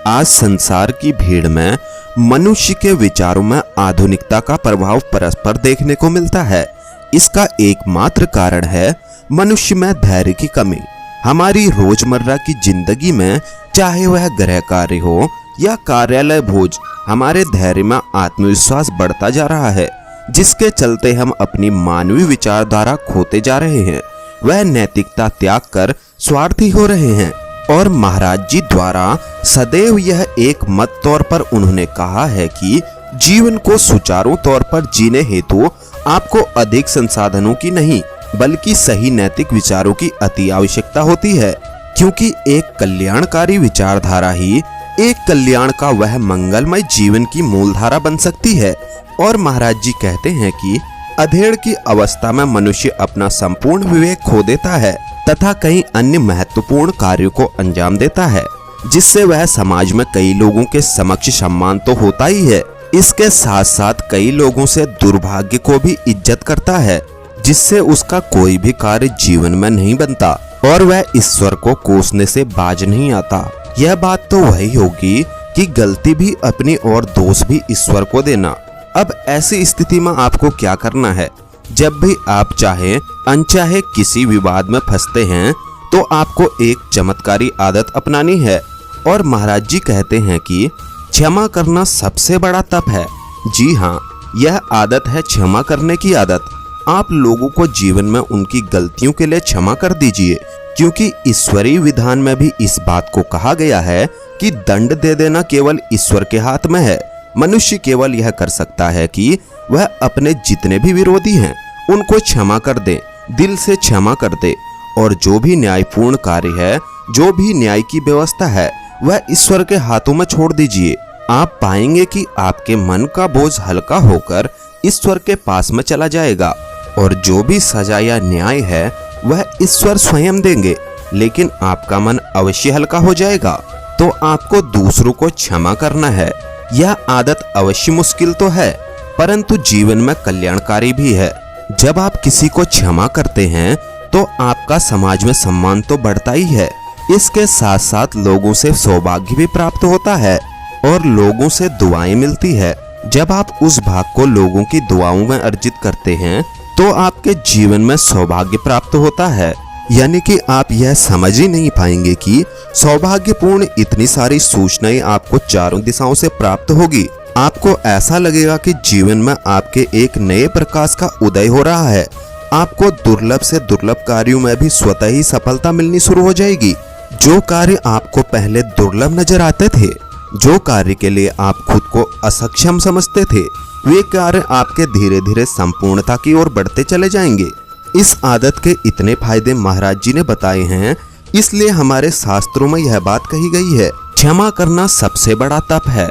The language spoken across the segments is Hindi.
आज संसार की भीड़ में मनुष्य के विचारों में आधुनिकता का प्रभाव परस्पर देखने को मिलता है। इसका एकमात्र कारण है मनुष्य में धैर्य की कमी। हमारी रोजमर्रा की जिंदगी में चाहे वह गृह कार्य हो या कार्यालय भोज, हमारे धैर्य में आत्मविश्वास बढ़ता जा रहा है, जिसके चलते हम अपनी मानवीय विचारधारा खोते जा रहे हैं। वह नैतिकता त्याग कर स्वार्थी हो रहे हैं। और महाराज जी द्वारा सदैव यह एक मत तौर पर उन्होंने कहा है कि जीवन को सुचारू तौर पर जीने हेतु आपको अधिक संसाधनों की नहीं बल्कि सही नैतिक विचारों की अति आवश्यकता होती है, क्योंकि एक कल्याणकारी विचारधारा ही एक कल्याण का वह मंगलमय जीवन की मूलधारा बन सकती है। और महाराज जी कहते हैं कि अधेड़ की अवस्था में मनुष्य अपना संपूर्ण विवेक खो देता है तथा कई अन्य महत्वपूर्ण कार्यों को अंजाम देता है, जिससे वह समाज में कई लोगों के समक्ष सम्मान तो होता ही है, इसके साथ साथ कई लोगों से दुर्भाग्य को भी इज्जत करता है, जिससे उसका कोई भी कार्य जीवन में नहीं बनता और वह ईश्वर को कोसने से बाज नहीं आता। यह बात तो वही होगी कि गलती भी अपनी और दोष भी ईश्वर को देना। अब ऐसी स्थिति में आपको क्या करना है? जब भी आप चाहे अनचाहे किसी विवाद में फंसते हैं तो आपको एक चमत्कारी आदत अपनानी है। और महाराज जी कहते हैं कि क्षमा करना सबसे बड़ा तप है। जी हाँ, यह आदत है क्षमा करने की आदत। आप लोगों को जीवन में उनकी गलतियों के लिए क्षमा कर दीजिए, क्योंकि ईश्वरीय विधान में भी इस बात को कहा गया है कि दंड दे देना केवल ईश्वर के हाथ में है। मनुष्य केवल यह कर सकता है कि वह अपने जितने भी विरोधी हैं उनको क्षमा कर दे, दिल से क्षमा कर दे। और जो भी न्यायपूर्ण कार्य है, जो भी न्याय की व्यवस्था है, वह ईश्वर के हाथों में छोड़ दीजिए। आप पाएंगे कि आपके मन का बोझ हल्का होकर ईश्वर के पास में चला जाएगा। और जो भी सजा या न्याय है वह ईश्वर स्वयं देंगे, लेकिन आपका मन अवश्य हल्का हो जाएगा। तो आपको दूसरों को क्षमा करना है। यह आदत अवश्य मुश्किल तो है, परंतु जीवन में कल्याणकारी भी है। जब आप किसी को क्षमा करते हैं तो आपका समाज में सम्मान तो बढ़ता ही है, इसके साथ साथ लोगों से सौभाग्य भी प्राप्त होता है और लोगों से दुआएं मिलती है। जब आप उस भाग को लोगों की दुआओं में अर्जित करते हैं तो आपके जीवन में सौभाग्य प्राप्त होता है। यानी कि आप यह समझ ही नहीं पाएंगे कि सौभाग्यपूर्ण इतनी सारी सूचनाएं आपको चारों दिशाओं से प्राप्त होगी। आपको ऐसा लगेगा कि जीवन में आपके एक नए प्रकाश का उदय हो रहा है। आपको दुर्लभ से दुर्लभ कार्यों में भी स्वतः ही सफलता मिलनी शुरू हो जाएगी। जो कार्य आपको पहले दुर्लभ नजर आते थे, जो कार्य के लिए आप खुद को असक्षम समझते थे, वे कार्य आपके धीरे धीरे संपूर्णता की ओर बढ़ते चले जाएंगे। इस आदत के इतने फायदे महाराज जी ने बताए हैं, इसलिए हमारे शास्त्रों में यह बात कही गई है, क्षमा करना सबसे बड़ा तप है।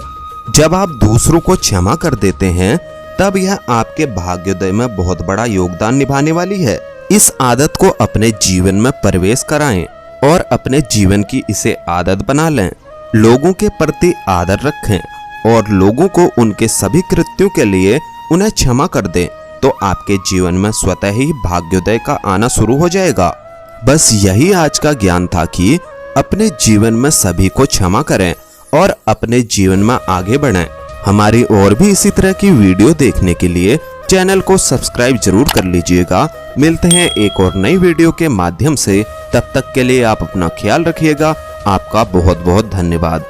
जब आप दूसरों को क्षमा कर देते हैं तब यह आपके भाग्योदय में बहुत बड़ा योगदान निभाने वाली है। इस आदत को अपने जीवन में प्रवेश कराएं और अपने जीवन की इसे आदत बना लें। लोगों के प्रति आदर रखें और लोगों को उनके सभी कृत्यों के लिए उन्हें क्षमा कर दें, तो आपके जीवन में स्वतः ही भाग्योदय का आना शुरू हो जाएगा। बस यही आज का ज्ञान था कि अपने जीवन में सभी को क्षमा करें और अपने जीवन में आगे बढ़ें। हमारी और भी इसी तरह की वीडियो देखने के लिए चैनल को सब्सक्राइब जरूर कर लीजिएगा। मिलते हैं एक और नई वीडियो के माध्यम से। तब तक के लिए आप अपना ख्याल रखिएगा। आपका बहुत बहुत धन्यवाद।